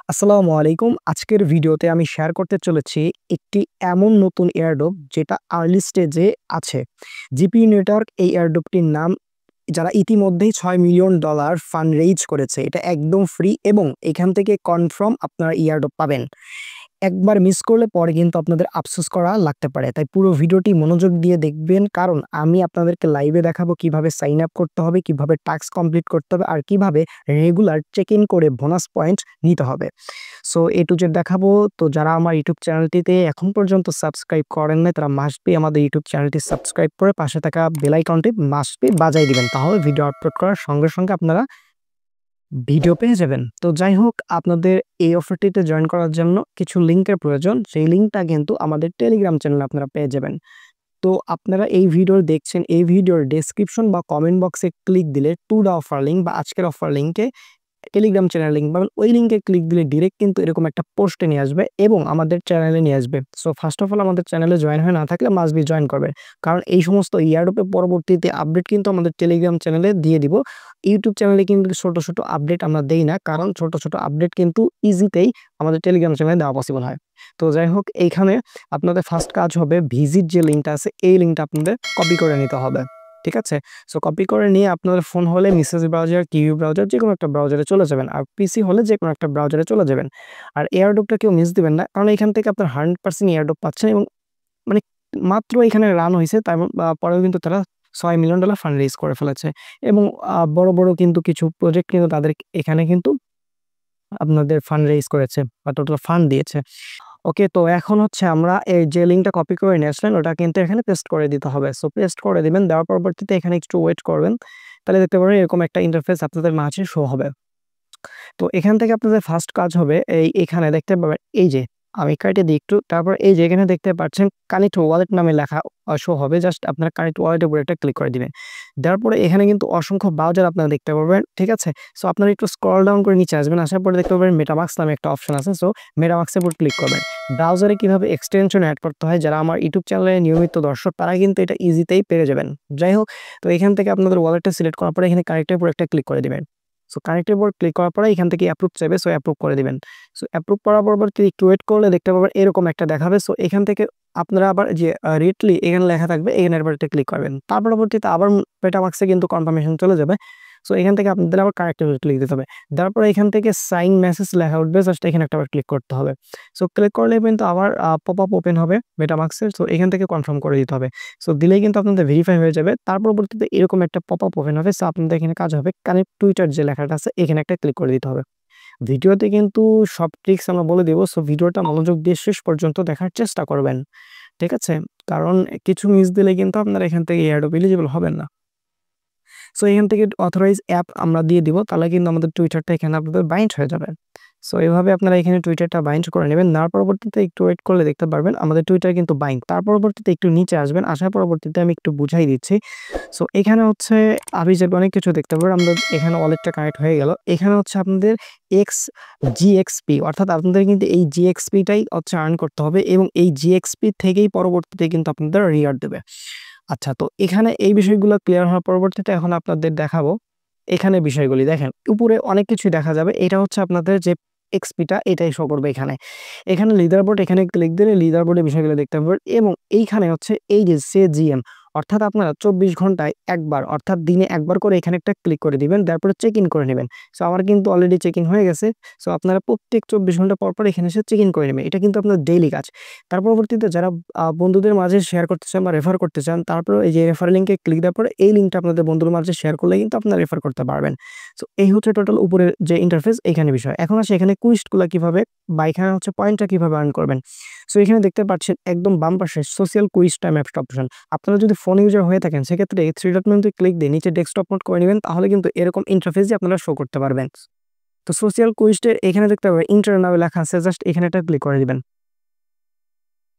আসসালামু আলাইকুম। আজকের ভিডিওতে আমি শেয়ার করতে চলেছি একটি এমন নতুন এয়ারড্রপ যেটা আর্লি স্টেজে আছে। জিপিইউ নেটওয়ার্ক এই এয়ারড্রপটির নাম যারা ইতিমধ্যেই $6 মিলিয়ন ফান্ড রেইজ করেছে। এটা একদম ফ্রি এবং এখান থেকে কনফার্ম আপনারা এয়ারড্রপ পাবেন। একবার মিস করলে পরে কিন্তু আপনাদের আফসোস করা লাগতে পারে। তাই পুরো ভিডিওটি মনোযোগ দিয়ে দেখবেন, কারণ আমি আপনাদেরকে লাইভে দেখাবো কিভাবে সাইন আপ করতে হবে, কিভাবে টাস্ক কমপ্লিট করতে হবে আর কিভাবে রেগুলার চেক ইন করে বোনাস পয়েন্ট নিতে হবে। সো এ টু জেড দেখাবো। তো যারা আমার ইউটিউব চ্যানেলটিতে এখন পর্যন্ত সাবস্ক্রাইব করেন নাই তারা মাস্ট বি আমাদের ইউটিউব চ্যানেলটি সাবস্ক্রাইব করে পাশে থাকা বেল আইকনটি মাস্ট বি বাজায় দিবেন। তাহলে ভিডিও আপলোড করার সঙ্গে সঙ্গে আপনারা ভিডিও পেয়ে যাবেন। তো যাই হোক, আপনাদের এই অফারটিতে জয়েন করার জন্য কিছু লিঙ্কের প্রয়োজন। সেই লিঙ্কটা কিন্তু আমাদের টেলিগ্রাম চ্যানেলে আপনারা পেয়ে যাবেন। তো আপনারা এই ভিডিও দেখছেন, এই ভিডিওর ডেসক্রিপশন বা কমেন্ট বক্সে ক্লিক দিলে টু দা অফার লিঙ্ক বা আজকের অফার লিঙ্কে টেলিগ্রাম চ্যানেল লিঙ্ক পাবেন। ওই লিঙ্কে ক্লিক দিলে ডিরেক্ট কিন্তু এরকম একটা পোস্টে নিয়ে আসবে এবং আমাদের চ্যানেলে নিয়ে আসবে। সো ফার্স্ট অফ অল আমাদের চ্যানেলে জয়েন হয়ে না থাকলে মাস্ট বি জয়েন করবে, কারণ এই সমস্ত ইয়ারড্রপের পরবর্তীতে আপডেট কিন্তু আমাদের টেলিগ্রাম চ্যানেলে দিয়ে দিব। ইউটিউব চ্যানেলে কিন্তু ছোট ছোট আপডেট আমরা দেই না, কারণ ছোট ছোট আপডেট কিন্তু ইজিতেই আমাদের টেলিগ্রাম চ্যানেলে দেওয়া পসিবল হয়। তো যাই হোক, এইখানে আপনাদের ফার্স্ট কাজ হবে ভিজিট যে লিঙ্কটা আছে এই লিঙ্কটা আপনাদের কপি করে নিতে হবে। ঠিক আছে? সো কপি করে নিয়ে আপনাদের ফোন হলে মেসেজ ব্রাউজার, কিউ ব্রাউজার যেকোনো একটা ব্রাউজারে চলে যাবেন, আর পিসি হলে যেকোনো একটা ব্রাউজারে চলে যাবেন। আর এয়ারড্রপটা কেউ মিস দিবেন না, কারণ এখান থেকে আপনার 100% এয়ারড্রপ পাচ্ছেন এবং মানে মাত্র এখানে রান হইছে, তাই পরেও কিন্তু তারা $6 মিলিয়ন ফান্ড রেইজ করে ফেলেছে এবং বড়, বড় কিন্তু কিছু প্রজেক্ট কিন্তু তাদের এখানে কিন্তু আপনাদের ফান্ড রেইজ করেছে বা টোটাল ফান্ড দিয়েছে। ওকে, তো এখন হচ্ছে আমরা এই যে লিঙ্কটা কপি করে নিয়ে আসলেন ওটা কিন্তু এখানে পেস্ট করে দিতে হবে। সো পেস্ট করে দিবেন, দেওয়ার পরবর্তীতে এখানে একটু ওয়েট করবেন। তাহলে দেখতে পারেন এরকম একটা ইন্টারফেস আপনাদের মাঝে শো হবে। তো এখান থেকে আপনাদের ফার্স্ট কাজ হবে এখানে দেখতে পাবেন এই যে আমি কেটে দিই একটু, তারপর এই যে এখানে দেখতে পাচ্ছেন কানেক্ট ওয়ালেট নামে লেখা শো হবে। জাস্ট আপনারা কানেক্ট ওয়ালেটের উপরে একটা ক্লিক করে দিবেন। দেওয়ার পরে এখানে কিন্তু অসংখ্য ব্রাউজার আপনারা দেখতে পারবেন। ঠিক আছে? সো আপনারা একটু স্ক্রল ডাউন করে নিচে আসবেন, আসার পরে দেখতে পাবেন মেটামাস্ক নামে একটা অপশন আছে। সো মেটামাস্কের উপর ক্লিক করবেন। ব্রাউজারে কিভাবে এক্সটেনশন এড করতে হয় যারা আমার ইউটিউব চ্যানেলে নিয়মিত দর্শক তারা কিন্তু এটা ইজিতেই পেরে যাবেন। যাই হোক, তো এখান থেকে আপনাদের ওয়ালেটটা সিলেক্ট করার পরে এখানে কানেক্টের উপর একটা ক্লিক করে দিবেন। সো কানেক্টের উপর ক্লিক করার পরে এখান থেকে অ্যাপ্রুভ চাইবে, সো অ্যাপ্রুভ করে দিবেন। সো অ্যাপ্রুভ করার পরবর্তীতে একটু ওয়েট করলে দেখতে পাবেন এরকম একটা দেখাবে। সো এখান থেকে আপনারা আবার যে রেটলি এখানে লেখা থাকবে এখানের উপর একটা ক্লিক করবেন। তার পরবর্তীতে আবার মেটামাস্কে কিন্তু কনফার্মেশন চলে যাবে। সো এখান থেকে আপনাদের আবার কানেক্টের উপর ক্লিক দিতে হবে। তারপর এখান থেকে সাইন মেসেজ লেখা উঠবে, জাস্ট এখানে একটা আবার ক্লিক করতে হবে। সো ক্লিক করলে কিন্তু আবার পপ আপ ওপেন হবে মেটামাস্কের। সো এখান থেকে কনফার্ম করে দিতে হবে। সো দিলেই কিন্তু আপনাদের ভেরিফাই হয়ে যাবে। তার পরবর্তীতে এরকম একটা পপ আপ ওপেন হবে। সো আপনাদের এখানে কাজ হবে কানেক্ট টুইটার যে লেখাটা আছে এখানে একটা ক্লিক করে দিতে হবে। ভিডিওতে কিন্তু সব ট্রিক্স আমরা বলে দেব। সো ভিডিওটা মনোযোগ দিয়ে শেষ পর্যন্ত দেখার চেষ্টা করবেন। ঠিক আছে? কারণ কিছু মিস দিলে কিন্তু আপনারা এখান থেকে এয়ারড্রপ এলিজিবল হবেন না। সো এখান থেকে অথরাইজ অ্যাপ আমরা দিয়ে দিব, তাহলে কিন্তু আমাদের টুইটারটা এখানে আপনাদের বাইন্ড হয়ে যাবে। সো এভাবে আপনারা এখানে টুইটারটা বাইন্ড করে নেবেন। নেওয়ার পরবর্তীতে একটু ওয়েট করলে দেখতে পারবেন আমাদের টুইটার কিন্তু বাইন্ড। তার পরবর্তীতে একটু নিচে আসবেন, আসার পরবর্তীতে আমি একটু বুঝাই দিচ্ছি। সো এখানে হচ্ছে আবিজাব অনেক কিছু দেখতে পারবেন। আমাদের এখানে ওয়ালেটটা কানেক্ট হয়ে গেল। এখানে হচ্ছে আপনাদের জিএক্সপি, অর্থাৎ আপনাদের কিন্তু এই জিএক্সপিটাই হচ্ছে আর্ন করতে হবে এবং এই জিএক্সপি থেকেই পরবর্তীতে কিন্তু আপনাদের রিওয়ার্ড দেবে। আচ্ছা, তো এখানে এই বিষয়গুলো ক্লিয়ার হওয়ার পরবর্তীতে এখন আপনাদের দেখাবো এখানে বিষয়গুলি। দেখেন উপরে অনেক কিছুই দেখা যাবে। এটা হচ্ছে আপনাদের যে এক্সপিটা এটাই শো করবে এখানে। এখানে লিডারবোর্ড এখানে ক্লিক দিলে লিডারবোর্ডের বিষয়গুলো দেখতে পারবেন এবং এইখানে হচ্ছে এই যে সিজিএম, অর্থাৎ আপনারা 24 ঘন্টায় একবার অর্থাৎ দিনে একবার করে এখানে একটা ক্লিক করে দিবেন, তারপরে চেক ইন করে নেবেন। সো আমার কিন্তু অলরেডি চেক ইন হয়ে গেছে। সো আপনারা প্রত্যেক 24 ঘন্টা পর পর এখানে এসে চেক ইন করে নেবেন। এটা কিন্তু আপনার ডেইলি কাজ। তার পরবর্তীতে যারা বন্ধুদের মাঝে শেয়ার করতে চান বা রেফার করতে চান, তারপরে এই যে রেফার লিঙ্কে ক্লিক দেওয়ার পরে এই লিঙ্কটা আপনাদের বন্ধুর মাঝে শেয়ার করলে কিন্তু আপনারা রেফার করতে পারবেন। সো এই হচ্ছে টোটাল উপরের যে ইন্টারফেস এখানে বিষয়। এখন আসে এখানে কুইস্টগুলো কিভাবে বা এখানে হচ্ছে পয়েন্টটা কিভাবে আর্ন করবেন। সো এখানে দেখতে পাচ্ছেন একদম বাম পাশে social quiz time apps option. আপনারা যদি ফোন ইউজার হয়ে থাকেন সেক্ষেত্রে এই থ্রি ডট মেনুতে ক্লিক দিয়ে নিচে ডেস্কটপ মোড করে নেবেন, তাহলে কিন্তু এরকম ইন্টারফেসই আপনারা শো করতে পারবেন। তো সোশ্যাল কুইজের এখানে দেখতে পাবেন ইন্টার নামে লেখা আছে, জাস্ট এখানে একটা ক্লিক করে দিবেন।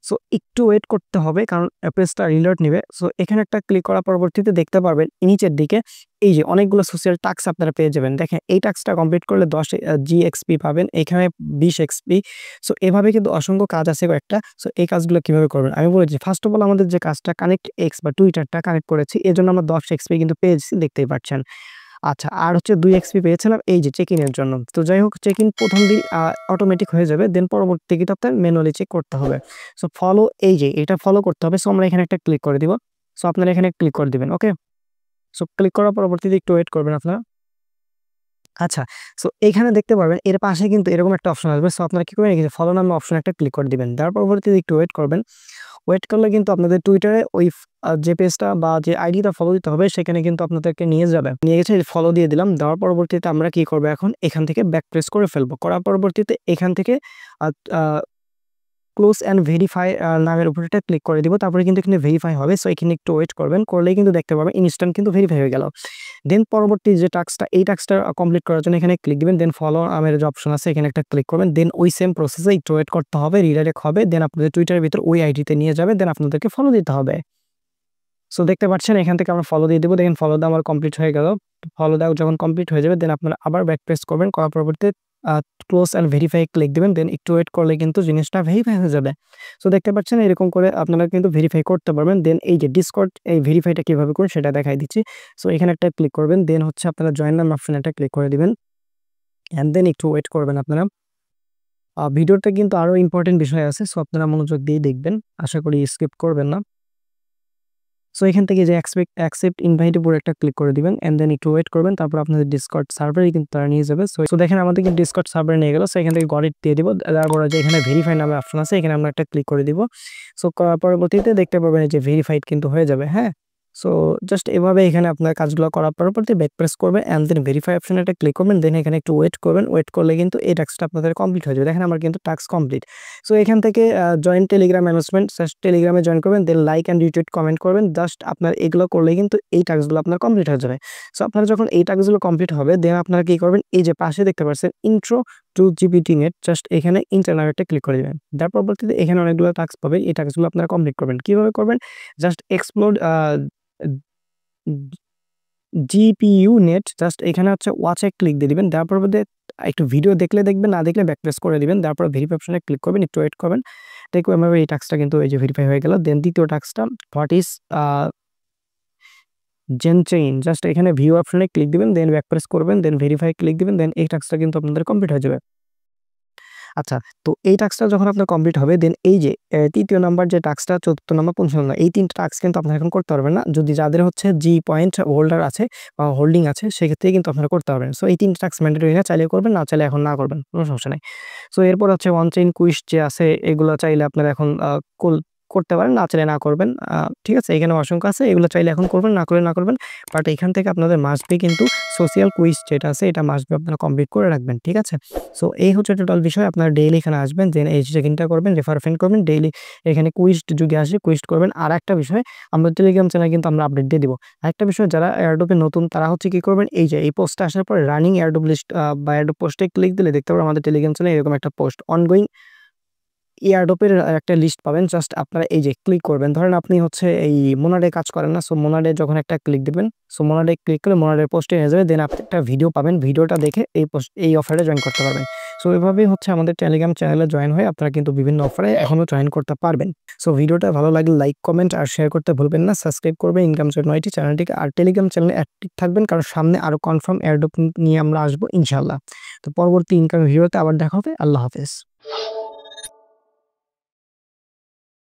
সো একটু ওয়েট করতে হবে কারণ পেজটা রিলোড নিবে। সো এখানে একটা ক্লিক করার পরবর্তীতে দেখতে পারবেন নিচের দিকে এই যে অনেকগুলো সোশ্যাল টাস্ক আপনারা পেয়ে যাবেন। দেখেন এই টাস্কটা কমপ্লিট করলে 10 জিএক্সপি পাবেন, এখানে 20 এক্সপি। সো এভাবে কিন্তু অসংখ্য কাজ আছে কয়েকটা। সো এই কাজগুলো কিভাবে করবেন আমি বলেছি। ফার্স্ট অফ অল আমাদের যে কাজটা কানেক্ট এক্স বা টুইটারটা কানেক্ট করেছি এজন্য আমরা 10 এক্সপি কিন্তু পেয়েছি, দেখতেই পাচ্ছেন। আচ্ছা, আর হচ্ছে 2 এক্সপি পেয়েছিলাম এই যে চেক ইনের জন্য। তো যাই হোক, চেক ইন ১ম দিন অটোমেটিক হয়ে যাবে। দেন পরবর্তীতে কিন্তু আপনার ম্যানুয়ালি চেক করতে হবে। সো ফলো, এই যে এটা ফলো করতে হবে। সো আমরা এখানে একটা ক্লিক করে দিব। সো আপনারা এখানে ক্লিক করে দিবেন। ওকে? সো ক্লিক করার পরবর্তীতে একটু ওয়েট করবেন আপনারা। আচ্ছা, সো এখানে দেখতে পারবেন এর পাশে কিন্তু এরকম একটা অপশন আসবে। সো আপনারা কি করবেন, এই যে ফলো নামে অপশন একটা ক্লিক করে দিবেন। দেওয়ার পরবর্তীতে একটু ওয়েট করবেন। ওয়েট করলে কিন্তু আপনাদের টুইটারে ওই যে পেজটা বা যে আইডিটা ফলো দিতে হবে সেখানে কিন্তু আপনাদেরকে নিয়ে যাবে। নিয়ে গেছে, ফলো দিয়ে দিলাম। দেওয়ার পরবর্তীতে আমরা কি করব, এখন এখান থেকে ব্যাক প্রেস করে ফেলবো। করার পরবর্তীতে এখান থেকে আ আ ক্লোজ অ্যান্ড ভেরিফাই নামের উপর একটা ক্লিক করে দিব। তারপরে কিন্তু এখানে ভেরিফাই হবে। সো এখানে একটু ওয়েট করবেন। করলেই কিন্তু দেখতে পাবেন ইনস্ট্যান্ট কিন্তু ভেরিফাই হয়ে গেল। দেন পরবর্তী যে টাস্কটা, এই টাস্কটা কমপ্লিট করার জন্য এখানে ক্লিক দিবেন। দেন ফলো নামের যে অপশন আছে এখানে একটা ক্লিক করবেন। দেন ওই সেম প্রসেসে একটু ওয়েট করতে হবে, রিডাইরেক্ট হবে। দেন আপনাদের টুইটারের ভিতর ওই আইডিতে নিয়ে যাবে। দেন আপনাদেরকে ফলো দিতে হবে। সো দেখতে পাচ্ছেন এখান থেকে আমরা ফলো দিয়ে দেব। দেখেন ফলো দেওয়া আমার কমপ্লিট হয়ে গেল। ফলো দেওয়া যখন কমপ্লিট হয়ে যাবে দেন আপনারা আবার ব্যাক প্রেস করবেন। করার পরবর্তীতে ক্লোজ অ্যান্ড ভেরিফাই ক্লিক দিবেন। দেন একটু ওয়েট করলে কিন্তু জিনিসটা ভেরিফাই হয়ে যাবে। সো দেখতে পাচ্ছেন এরকম করে আপনারা কিন্তু ভেরিফাই করতে পারবেন। দেন এই যে ডিসকর্ড, এই ভেরিফাইটা কিভাবে করুন সেটা দেখাই দিচ্ছি। সো এখানে একটা ক্লিক করবেন। দেন হচ্ছে আপনারা জয়েন নাম অপশনে একটা ক্লিক করে দিবেন। অ্যান্ড দেন একটু ওয়েট করবেন আপনারা। ভিডিওতে কিন্তু আরো ইম্পোর্টেন্ট বিষয় আছে। সো আপনারা মনোযোগ দিয়ে দেখবেন। আশা করি স্কিপ করবেন না। সো এখান থেকে যে অ্যাকসেপ্ট ইনভাইট এর উপরে একটা ক্লিক করে দিবেন এন্ড দেন একটু ওয়েট করবেন। তারপর আপনাদের ডিসকর্ড সার্ভারে কিন্তু তারা নিয়ে যাবে। সো দেখেন আমাদের কিন্তু ডিসকর্ড সার্ভারে নিয়ে গেল। সো এখান থেকে গট ইট দিয়ে দিব। তারপর যে এখানে ভেরিফাই নামে অপশন আছে এখানে আমরা একটা ক্লিক করে দিব। সো পরবর্তীতে দেখতে পাবেন যে ভেরিফাইড কিন্তু হয়ে যাবে। হ্যাঁ? সো জাস্ট এভাবে এখানে আপনার কাজগুলো করার পরবর্তী ব্যাক প্রেস করবেন এন্ড দেন ভেরিফাই অপশনে একটা ক্লিক করবেন। দেন এখানে একটু ওয়েট করবেন। ওয়েট করলে কিন্তু এই টাস্কটা আপনাদের কমপ্লিট হয়ে যাবে। দেখেন আমার কিন্তু টাস্ক কমপ্লিট। সো এখান থেকে জয়েন টেলিগ্রাম অ্যানাউন্সমেন্ট, জাস্ট টেলিগ্রামে জয়েন করবেন। দেন লাইক অ্যান্ড রিটুইট কমেন্ট করবেন। জাস্ট আপনার এগুলো করলে কিন্তু এই টাস্কগুলো আপনার কমপ্লিট হয়ে যাবে। সো আপনারা যখন এই টাস্কগুলো কমপ্লিট হবে দেন আপনারা কি করবেন, এই যে পাশে দেখতে পাচ্ছেন intro to GPT net, just এখানে ইন্টারনেটে ক্লিক করে দিবেন। তার পরবর্তীতে এখানে অনেকগুলো টাস্ক পাবেন। এই টাস্কগুলো আপনারা কমপ্লিট করবেন। কিভাবে করবেন? Just explore GPU net, just এখানে হচ্ছে ওয়াচে ক্লিক দিয়ে দিবেন। দেওয়ার পরবর্তীতে একটু ভিডিও দেখলে দেখবেন, না দেখলে ব্যাক প্রেস করে দিবেন। তারপর ভেরিফাই অপশনে ক্লিক করবেন, একটু ওয়েট করবেন। দেখবেন এভাবে এই টাস্কটা কিন্তু এই যে ভেরিফাই হয়ে গেল। দেন দ্বিতীয় টাস্কটা what is zen chain, just এখানে ভিউ অপশনে ক্লিক দিবেন। দেন ব্যাক প্রেস করবেন। দেন ভেরিফাই ক্লিক দিবেন। দেন এই টাস্কটা কিন্তু আপনাদের কমপ্লিট হয়ে যাবে। আচ্ছা, তো এই টাস্কটা যখন আপনার কমপ্লিট হবে দেন এই যে ৩য় নাম্বার যে টাস্কটা, ৪র্থ নাম্বার, ৫ম নাম্বার, এই ৩ টা টাস্ক কিন্তু আপনারা এখন করতে পারবেন না। যদি যাদের হচ্ছে জি পয়েন্ট হোল্ডার আছে বা হোল্ডিং আছে সেক্ষেত্রে কিন্তু আপনারা করতে পারবেন। সো এই ৩ টা টাস্ক ম্যান্ডেটরি না, চাইলে করবেন, না চাইলে এখন না করবেন। কোনো সমস্যা নাই। সো এরপর হচ্ছে ওয়ান চেইন কুইজ যে আছে এগুলো চাইলে আপনারা এখন করতে পারেন, না চাইলে না করবেন। ঠিক আছে? এখানে অসংখ্য আছে। এগুলো চাইলে এখন করবেন, না করলে না করবেন। বাট এখান থেকে আপনাদের মাস্ট বি কিন্তু সোশ্যাল কুইজ যেটা আছে এটা মাস্ট বি আপনারা কমপ্লিট করে রাখবেন। ঠিক আছে? সো এই হচ্ছে টোটাল বিষয়। আপনারা ডেইলি এখানে আসবেন, দেন এই চেক-ইনটা করবেন, রেফার ফ্রেন্ড করবেন, ডেইলি এখানে কুইজ যদি আসে কুইজ করবেন। আরেকটা বিষয়, আমরা টেলিগ্রাম চ্যানেলে কিন্তু আমরা আপডেট দিয়ে দিব। আরেকটা বিষয়, যারা এয়ারড্রপে নতুন তারা হচ্ছে কি করবেন, এই যে এই পোস্টটা আসার পরে রানিং এয়ারড্রপ লিস্ট বা এয়ারড্রপ পোস্টে ক্লিক দিলে দেখতে পাবেন আমাদের টেলিগ্রাম চ্যানেলে এরকম একটা পোস্ট অনগোয়িং এয়ারড্রপের একটা লিস্ট পাবেন। জাস্ট আপনারা এই যে ক্লিক করবেন। ধরেন আপনি হচ্ছে এই মোনাডে কাজ করেন না, সো মোনাডে যখন একটা ক্লিক দিবেন, সো মোনাডে ক্লিক করলে মোনাডের পোস্টে হয়ে যাবে। দেন আপনি একটা ভিডিও পাবেন, ভিডিওটা দেখে এই অফারে জয়েন করতে পারবেন। সো এভাবেই হচ্ছে আমাদের টেলিগ্রাম চ্যানেলে জয়েন হয়ে আপনারা কিন্তু বিভিন্ন অফারে এখনো জয়েন করতে পারবেন। সো ভিডিওটা ভালো লাগলে লাইক, কমেন্ট আর শেয়ার করতে ভুলবেন না। সাবস্ক্রাইব করবেন ইনকাম সোর্স নয়টি চ্যানেলটিকে, আর টেলিগ্রাম চ্যানেলে অ্যাক্টিভ থাকবেন, কারণ সামনে আরো কনফার্ম এয়ারড্রপ নিয়ে আমরা আসবো ইনশাআল্লাহ। তো পরবর্তী ইনকাম ভিডিওতে আবার দেখা হবে। আল্লাহ হাফেজ।